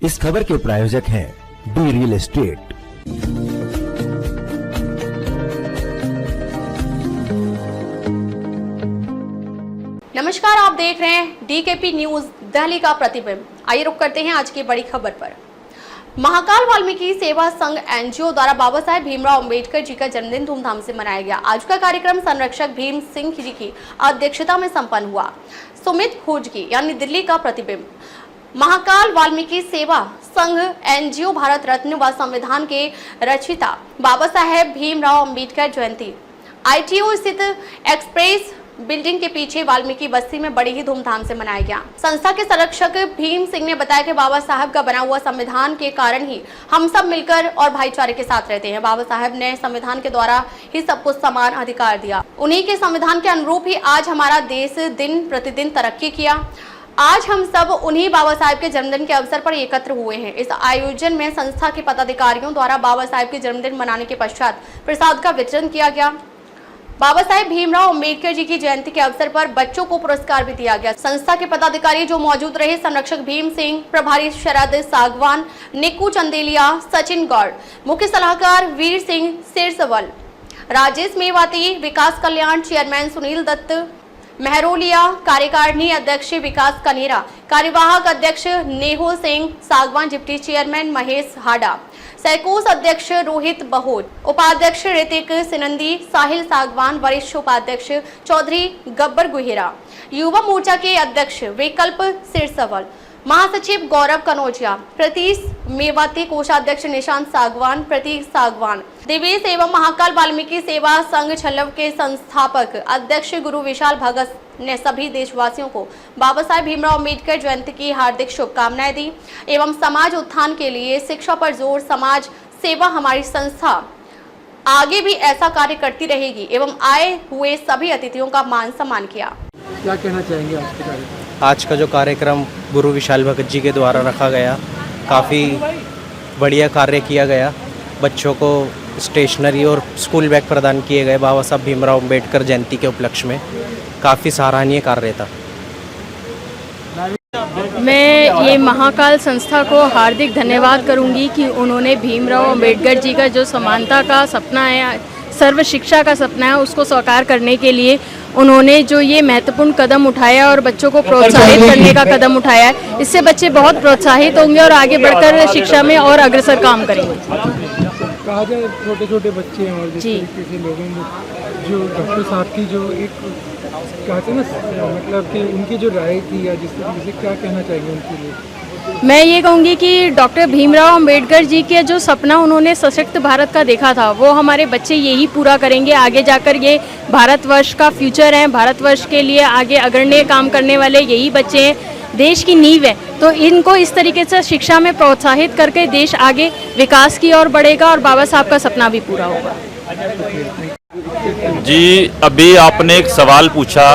इस खबर के प्रायोजक हैं डी रियल एस्टेट। नमस्कार, आप देख रहे हैं डीकेपी न्यूज दिल्ली का प्रतिबिंब। आइए रुक करते हैं आज की बड़ी खबर पर। महाकाल वाल्मीकि सेवा संघ एनजीओ द्वारा बाबा साहेब भीमराव अंबेडकर जी का जन्मदिन धूमधाम से मनाया गया। आज का कार्यक्रम संरक्षक भीम सिंह जी की अध्यक्षता में संपन्न हुआ। सुमित खोजगी यानी दिल्ली का प्रतिबिंब। महाकाल वाल्मीकि सेवा संघ एनजीओ भारत रत्न व संविधान के रचिता बाबा साहेब भीमराव अंबेडकर जयंती आईटीओ स्थित एक्सप्रेस बिल्डिंग के पीछे वाल्मीकि बस्ती में बड़ी ही धूमधाम से मनाया गया। संस्था के संरक्षक भीम सिंह ने बताया कि बाबा साहब का बना हुआ संविधान के कारण ही हम सब मिलकर और भाईचारे के साथ रहते हैं। बाबा साहब ने संविधान के द्वारा ही सबको समान अधिकार दिया। उन्हीं के संविधान के अनुरूप ही आज हमारा देश दिन प्रतिदिन तरक्की किया। आज हम सब उन्हीं बाबा साहब के जन्मदिन के अवसर पर एकत्र हुए हैं। इस आयोजन में संस्था के पदाधिकारियों द्वारा बाबा साहब के जन्मदिन मनाने के पश्चात प्रसाद का वितरण किया गया। बाबा साहेब भीमराव अंबेडकर जी की जयंती के अवसर पर बच्चों को पुरस्कार भी दिया गया। संस्था के पदाधिकारी जो मौजूद रहे संरक्षक भीम सिंह, प्रभारी शरद सागवान, निक्कू चंदेलिया, सचिन गौड़, मुख्य सलाहकार वीर सिंह सिरसवल, राजेश मेवाती, विकास कल्याण चेयरमैन सुनील दत्त महरोलिया, कार्यकारिणी अध्यक्ष विकास कनेरा, कार्यवाहक अध्यक्ष नेहो सिंह सागवान, डिप्टी चेयरमैन महेश हाडा, सैकोस अध्यक्ष रोहित बहोत, उपाध्यक्ष ऋतिक सिनंदी, साहिल सागवान, वरिष्ठ उपाध्यक्ष चौधरी गब्बर गुहेरा, युवा मोर्चा के अध्यक्ष विकल्प सिरसवल, महासचिव गौरव कनौजिया, प्रतीश मेवाती, कोषाध्यक्ष निशांत सागवान, प्रतीक सागवान, दिवेश एवं महाकाल वाल्मीकि सेवा संघ छल्लव के संस्थापक अध्यक्ष गुरु विशाल भगत ने सभी देशवासियों को बाबा साहेब भीमराव अंबेडकर जयंती की हार्दिक शुभकामनाएं दी एवं समाज उत्थान के लिए शिक्षा पर जोर, समाज सेवा हमारी संस्था आगे भी ऐसा कार्य करती रहेगी एवं आए हुए सभी अतिथियों का मान सम्मान किया। क्या कहना चाहेंगे आज के कार्यक्रम? आज का जो कार्यक्रम गुरु विशाल भगत जी के द्वारा रखा गया, काफ़ी बढ़िया कार्य किया गया। बच्चों को स्टेशनरी और स्कूल बैग प्रदान किए गए बाबा साहब भीमराव अंबेडकर जयंती के उपलक्ष्य में। काफ़ी सराहनीय कार्य था। मैं ये महाकाल संस्था को हार्दिक धन्यवाद करूंगी कि उन्होंने भीमराव अंबेडकर जी का जो समानता का सपना है, सर्व शिक्षा का सपना है, उसको साकार करने के लिए उन्होंने जो ये महत्वपूर्ण कदम उठाया और बच्चों को प्रोत्साहित करने का कदम उठाया है, इससे बच्चे बहुत प्रोत्साहित होंगे और आगे बढ़कर शिक्षा में और अग्रसर काम करेंगे। कहा जाए छोटे छोटे बच्चे हैं और जिस तरीके से लोगों ने जो डॉक्टर साहब की जो एक कहते हैं ना, मतलब कि उनकी जो राय थी या जिस तरीके से, क्या कहना चाहिए उनके लिए? मैं ये कहूँगी कि डॉक्टर भीमराव अंबेडकर जी के जो सपना उन्होंने सशक्त भारत का देखा था, वो हमारे बच्चे यही पूरा करेंगे। आगे जाकर ये भारतवर्ष का फ्यूचर है, भारतवर्ष के लिए आगे अग्रणी काम करने वाले यही बच्चे हैं, देश की नींव है। तो इनको इस तरीके से शिक्षा में प्रोत्साहित करके देश आगे विकास की ओर बढ़ेगा और बाबा साहब का सपना भी पूरा होगा। जी, अभी आपने एक सवाल पूछा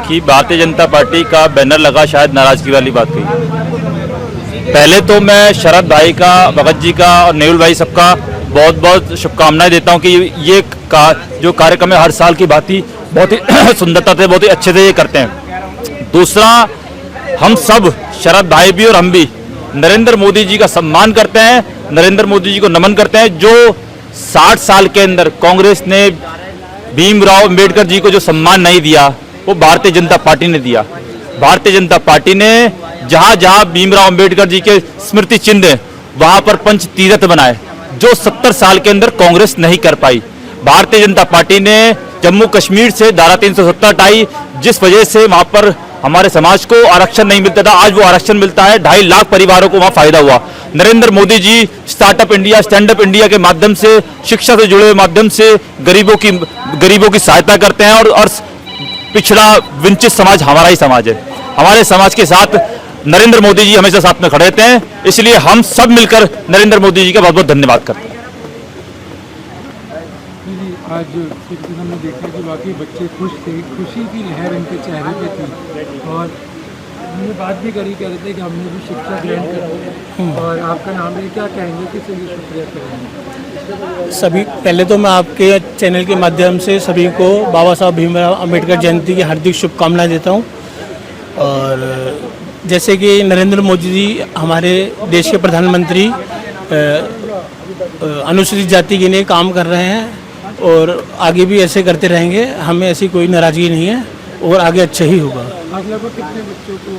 कि भारतीय जनता पार्टी का बैनर लगा, शायद नाराजगी वाली बात कही। पहले तो मैं शरद भाई का, भगत जी का और नेहुल भाई सबका बहुत बहुत शुभकामनाएं देता हूं कि ये जो कार्यक्रम है हर साल की भांति बहुत ही सुंदरता से, बहुत ही अच्छे से ये करते हैं। दूसरा, हम सब शरद भाई भी और हम भी नरेंद्र मोदी जी का सम्मान करते हैं, नरेंद्र मोदी जी को नमन करते हैं। जो 60 साल के अंदर कांग्रेस ने भीमराव अंबेडकर जी को जो सम्मान नहीं दिया, वो भारतीय जनता पार्टी ने दिया। भारतीय जनता पार्टी ने जहां जहां भीमराव अंबेडकर जी के स्मृति चिन्ह वहां पर पंच तीर्थ बनाए, जो 70 साल के अंदर कांग्रेस नहीं कर पाई। भारतीय जनता पार्टी ने जम्मू कश्मीर से धारा 370 हटाई, जिस वजह से वहां पर हमारे समाज को आरक्षण नहीं मिलता था, आज वो आरक्षण मिलता है। 2.5 लाख परिवारों को वहां फायदा हुआ। Narendra Modi ji startup India, stand up India के माध्यम से, शिक्षा से जुड़े माध्यम से गरीबों की सहायता करते हैं और पिछड़ा वंचित समाज हमारा ही समाज है। हमारे समाज के साथ नरेंद्र मोदी जी हमेशा साथ में खड़े रहते हैं, इसलिए हम सब मिलकर नरेंद्र मोदी जी का बहुत बहुत धन्यवाद करते हैं। आज हमने देखा कि वाकई बच्चे खुश थे, खुशी की लहर उनके चेहरे पे थी और हमने बात भी करी, कह रहे थे कि हमने भी शिक्षा ग्रहण करी और आपका नाम है, क्या कहेंगे, किस लिए शुक्रिया करेंगे? सभी पहले तो मैं आपके चैनल के माध्यम से सभी को बाबा साहब भीमराव अंबेडकर जयंती की हार्दिक शुभकामनाएं देता हूं और जैसे कि नरेंद्र मोदी जी हमारे देश के प्रधानमंत्री अनुसूचित जाति के लिए काम कर रहे हैं और आगे भी ऐसे करते रहेंगे। हमें ऐसी कोई नाराज़गी नहीं है और आगे अच्छा ही होगा। आप लगभग कितने बच्चों को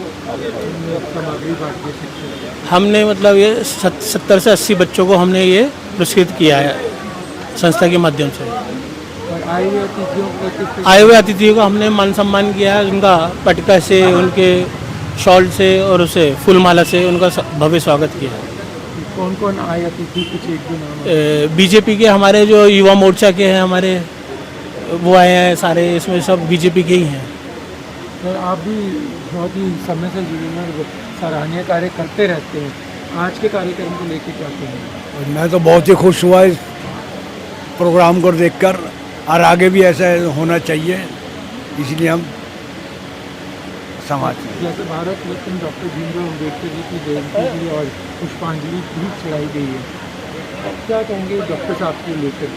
सामग्री बांट के शिक्षक? हमने मतलब ये 70 से 80 बच्चों को हमने ये पुरस्कृत किया है संस्था के माध्यम से। और आए हुए अतिथियों को हमने मान सम्मान किया है, उनका पटका से, उनके शॉल से और उसे फूलमाला से उनका भव्य स्वागत किया है। कौन कौन आए अतिथि, कुछ एक दो नाम? बीजेपी के हमारे जो युवा मोर्चा के हैं हमारे, वो आए हैं सारे, इसमें सब बीजेपी के ही हैं। और आप भी बहुत ही समय से जुड़े हैं और सराहनीय कार्य करते रहते हैं। आज के कार्यक्रम को लेकर क्या कहेंगे? मैं तो बहुत ही खुश हुआ इस प्रोग्राम को देखकर, और आगे भी ऐसा होना चाहिए, इसलिए हम समाज में। जैसे भारत रत्न डॉक्टर भीमराव अम्बेडकर जी की जयंती की और पुष्पांजलि भी चढ़ाई गई है, क्या कहेंगे डॉक्टर साहब को लेकर?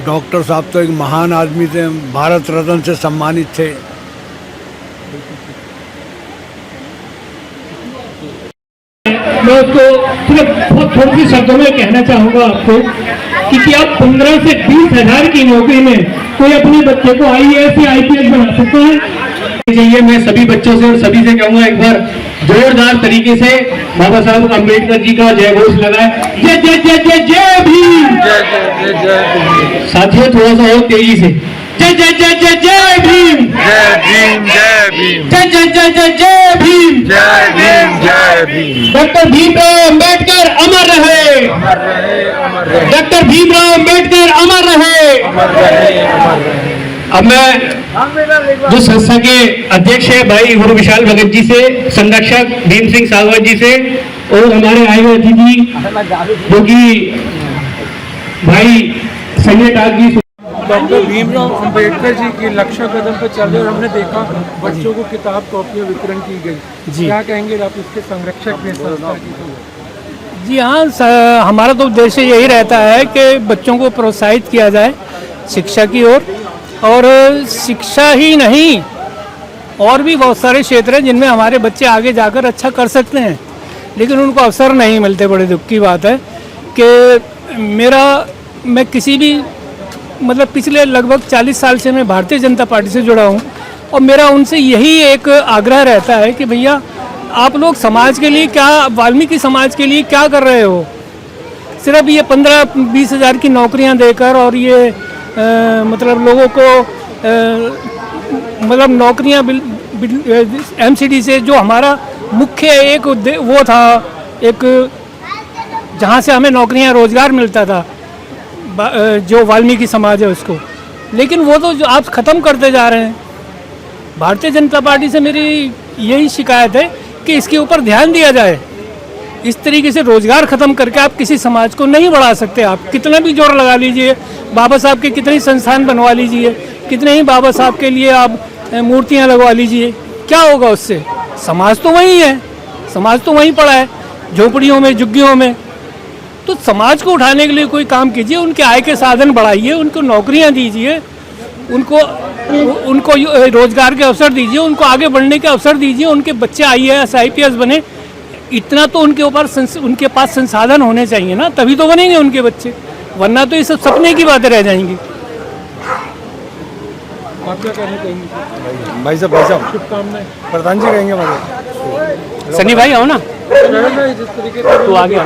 डॉक्टर साहब तो एक महान आदमी थे, भारत रत्न से सम्मानित थे। मैं उसको सिर्फ बहुत थोड़ी सी शब्दों में कहना चाहूँगा आपको कि आप 15 से 20 हज़ार की नौकरी में कोई अपने बच्चे को IAS या IPS बना सकता है। चाहिए मैं सभी बच्चों से और सभी से कहूँगा एक बार जोरदार तरीके से बाबा साहब अम्बेडकर जी का जय घोष लगाए। जय जय जय जय जय भीम। साथियों थोड़ा सा और तेजी से जय जय जय जय जय भीम। जय भीम जय भीम जय जय जय जय जय भीम। जय भीम जय भीम। डॉक्टर भीमराव अम्बेडकर अमर रहे। डॉक्टर भीमराव अम्बेडकर अमर रहे। अब मैं जो संस्था के अध्यक्ष है भाई गुरु विशाल भगत जी से, संरक्षक भीम सिंह सावत जी से और हमारे आए हुए अतिथि जो कि भाई संजय टाक जी। डॉक्टर भीमराव अम्बेडकर जी के लक्ष्य कदम पर चल रहे और हमने देखा बच्चों को किताब कॉपियाँ वितरण की गई जी। क्या कहेंगे आप इसके संरक्षक में संस्था की? जी हाँ, हमारा तो उद्देश्य यही रहता है कि बच्चों को प्रोत्साहित किया जाए शिक्षा की ओर, और शिक्षा ही नहीं और भी बहुत सारे क्षेत्र हैं जिनमें हमारे बच्चे आगे जाकर अच्छा कर सकते हैं, लेकिन उनको अवसर नहीं मिलते। बड़े दुख की बात है कि मैं किसी भी मतलब पिछले लगभग 40 साल से मैं भारतीय जनता पार्टी से जुड़ा हूँ और मेरा उनसे यही एक आग्रह रहता है कि भैया आप लोग समाज के लिए क्या, वाल्मीकि समाज के लिए क्या कर रहे हो? सिर्फ ये 15-20 हज़ार की नौकरियाँ देकर और ये मतलब लोगों को मतलब नौकरियाँ MCD से, जो हमारा मुख्य एक वो था, एक जहाँ से हमें नौकरियाँ रोजगार मिलता था, जो वाल्मीकि समाज है उसको, लेकिन वो तो जो आप ख़त्म करते जा रहे हैं। भारतीय जनता पार्टी से मेरी यही शिकायत है कि इसके ऊपर ध्यान दिया जाए। इस तरीके से रोजगार ख़त्म करके आप किसी समाज को नहीं बढ़ा सकते। आप कितना भी जोर लगा लीजिए, बाबा साहब के कितने ही संस्थान बनवा लीजिए, कितने ही बाबा साहब के लिए आप मूर्तियां लगवा लीजिए, क्या होगा उससे? समाज तो वही है, समाज तो वहीं पड़ा है, झोपड़ियों में, झुग्गियों में। तो समाज को उठाने के लिए कोई काम कीजिए, उनके आय के साधन बढ़ाइए, उनको नौकरियां दीजिए, उनको रोजगार के अवसर दीजिए, उनको आगे बढ़ने के अवसर दीजिए, उनके बच्चे IAS IPS बने। इतना तो उनके पास संसाधन होने चाहिए ना, तभी तो बनेंगे उनके बच्चे, वरना तो ये सब सपने की बातें रह जाएंगी। आप क्या कहना चाहेंगे? भाई साहब शुभकामनाएं। प्रधान जी कहेंगे भाई। सनी भाई आओ ना, जिस तरीके से तो आगे आओ।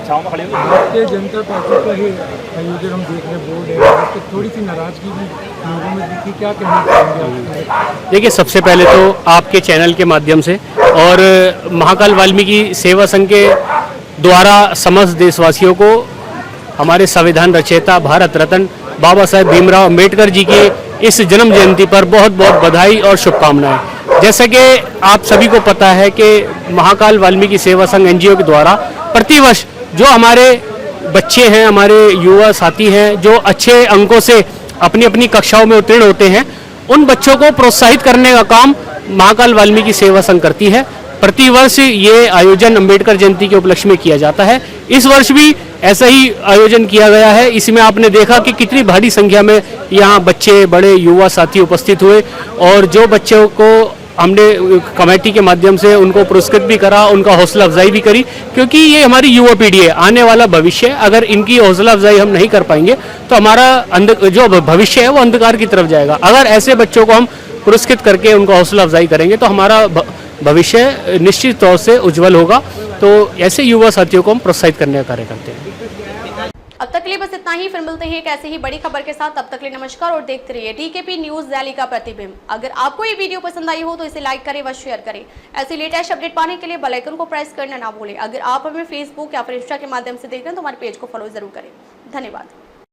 भारतीय जनता पार्टी का ही आयोजन हम देख रहे हैं, बोर्ड है, तो थोड़ी सी नाराजगी भी लोगों में दिखी, क्या कहना चाहेंगे आप? देखिए, सबसे पहले तो आपके चैनल के माध्यम से और महाकाल वाल्मीकि सेवा संघ के द्वारा समस्त देशवासियों को हमारे संविधान रचयिता भारत रत्न बाबा साहेब भीमराव अम्बेडकर जी की इस जन्म जयंती पर बहुत बहुत बधाई और शुभकामनाएं। जैसे कि आप सभी को पता है कि महाकाल वाल्मीकि सेवा संघ NGO के द्वारा प्रतिवर्ष जो हमारे बच्चे हैं, हमारे युवा साथी हैं, जो अच्छे अंकों से अपनी अपनी कक्षाओं में उत्तीर्ण होते हैं, उन बच्चों को प्रोत्साहित करने का काम महाकाल वाल्मीकि सेवा संघ करती है। प्रतिवर्ष ये आयोजन अम्बेडकर जयंती के उपलक्ष्य में किया जाता है। इस वर्ष भी ऐसा ही आयोजन किया गया है। इसमें आपने देखा कि कितनी भारी संख्या में यहाँ बच्चे, बड़े, युवा साथी उपस्थित हुए और जो बच्चों को हमने कमेटी के माध्यम से उनको पुरस्कृत भी करा, उनका हौसला अफजाई भी करी, क्योंकि ये हमारी युवा पीढ़ी है, आने वाला भविष्य है। अगर इनकी हौसला अफजाई हम नहीं कर पाएंगे तो हमारा जो भविष्य है वो अंधकार की तरफ जाएगा। अगर ऐसे बच्चों को हम पुरस्कृत करके उनका हौसला अफजाई करेंगे तो हमारा भविष्य निश्चित तौर से उज्जवल होगा। तो ऐसे युवा साथियों को हम प्रोत्साहित करने का कार्य करते हैं। अब तक के लिए बस इतना ही, फिर मिलते हैं एक ऐसे ही बड़ी खबर के साथ। तब तक के लिए नमस्कार और देखते रहिए डीकेपी न्यूज दिल्ली का प्रतिबिंब। अगर आपको ये वीडियो पसंद आई हो तो इसे लाइक करें व शेयर करें। ऐसी लेटेस्ट अपडेट पाने के लिए बेल आइकन को प्रेस करना ना भूलें। अगर आप हमें फेसबुक या फिर इंस्टा के माध्यम से देख रहे हैं तो हमारे पेज को फॉलो जरूर करें। धन्यवाद।